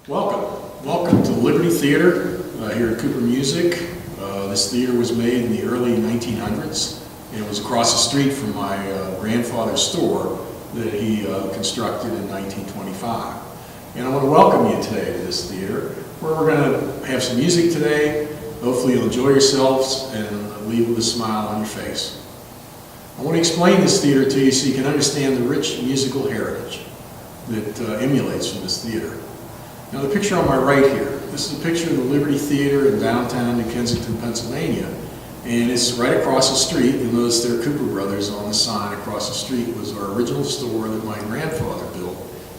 Welcome to Liberty Theater here at Cooper Music. This theater was made in the early 1900s. And it was across the street from my grandfather's store that he constructed in 1925. And I want to welcome you today to this theater, where we're going to have some music today. Hopefully you'll enjoy yourselves and leave with a smile on your face. I want to explain this theater to you so you can understand the rich musical heritage that emulates from this theater. Now the picture on my right here, this is a picture of the Liberty Theater in downtown Kennsington, Pennsylvania, and it's right across the street. You'll notice there are Cooper Brothers on the sign across the street. Was our original store that my grandfather built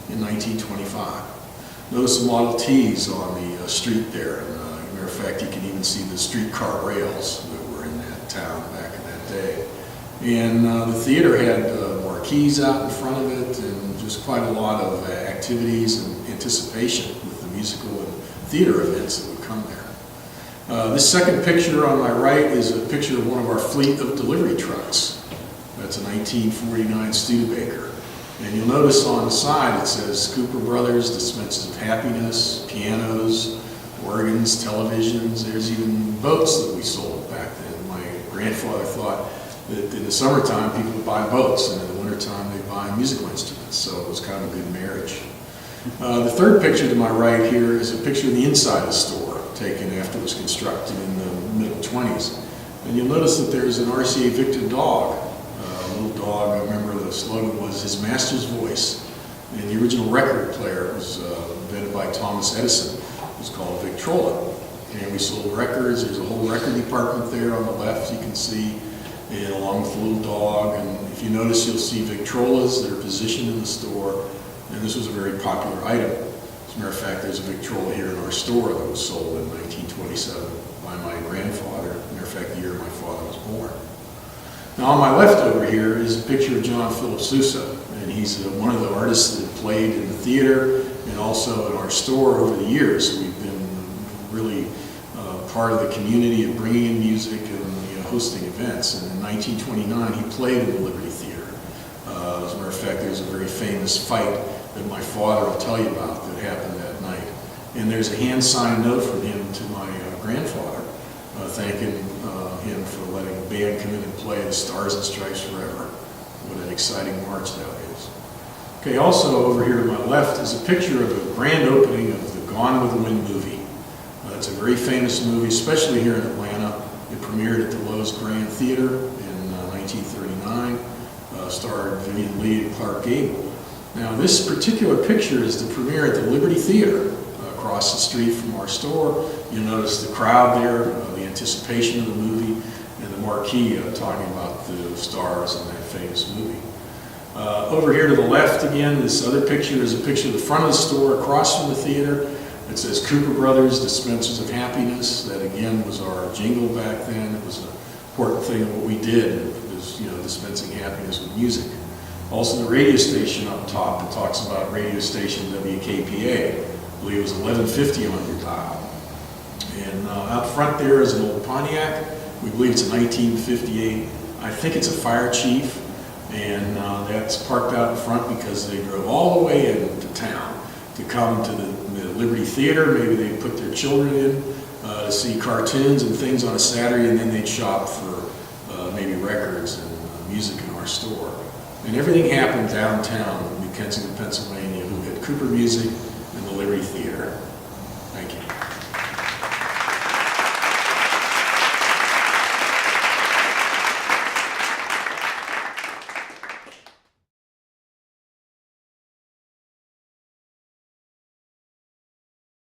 in 1925. Notice the Model Ts on the street there. As a matter of fact, you can even see the streetcar rails that were in that town back in that day. And the theater had marquees out in front of it and just quite a lot of activities and anticipation with the musical and theater events that would come there. This second picture on my right is a picture of one of our fleet of delivery trucks. That's a 1949 Studebaker. And you'll notice on the side it says Cooper Brothers, Dispensers of Happiness, pianos, organs, televisions. There's even boats that we sold back then. My grandfather thought that in the summertime people would buy boats, and in the wintertime they'd buy musical instruments, so it was kind of a good marriage. The third picture to my right here is a picture of the inside of the store, taken after it was constructed in the middle 20s. And you'll notice that there's an RCA Victor dog, a little dog. I remember the slogan was his master's voice. And the original record player was invented by Thomas Edison. It was called Victrola. And we sold records. There's a whole record department there on the left, you can see, and along with the little dog. And if you notice, you'll see Victrolas that are positioned in the store. And this was a very popular item. As a matter of fact, there's a Victrola here in our store that was sold in 1927 by my grandfather. As a matter of fact, the year my father was born. Now on my left over here is a picture of John Philip Sousa. And he's one of the artists that played in the theater and also in our store over the years. We've been really part of the community of bringing in music and hosting events. And in 1929, he played in the Liberty Theater. As a matter of fact, there's a very famous fight that my father will tell you about that happened that night. And there's a hand-signed note from him to my grandfather, thanking him for letting a band come in and play the Stars and Stripes Forever. What an exciting march that is. Okay, also over here to my left is a picture of the grand opening of the Gone with the Wind movie. It's a very famous movie, especially here in Atlanta. It premiered at the Lowe's Grand Theater in 1939, starred Vivian Lee and Clark Gable. Now this particular picture is the premiere at the Liberty Theater across the street from our store. You'll notice the crowd there, the anticipation of the movie, and the marquee talking about the stars in that famous movie. Over here to the left again, this other picture is a picture of the front of the store across from the theater. It says Cooper Brothers, Dispensers of Happiness. That again was our jingle back then. It was an important thing of what we did. It was, dispensing happiness with music. Also the radio station up top, it talks about radio station WKPA. I believe it was 1150 on your dial. And out front there is an old Pontiac. We believe it's a 1958. I think it's a fire chief. And that's parked out in front because they drove all the way into town to come to the Liberty Theater. Maybe they put their children in to see cartoons and things on a Saturday, and then they'd shop for maybe records and music in our store. And everything happened downtown in Kennsington, Pennsylvania, who had Cooper Music and the Liberty Theater. Thank you.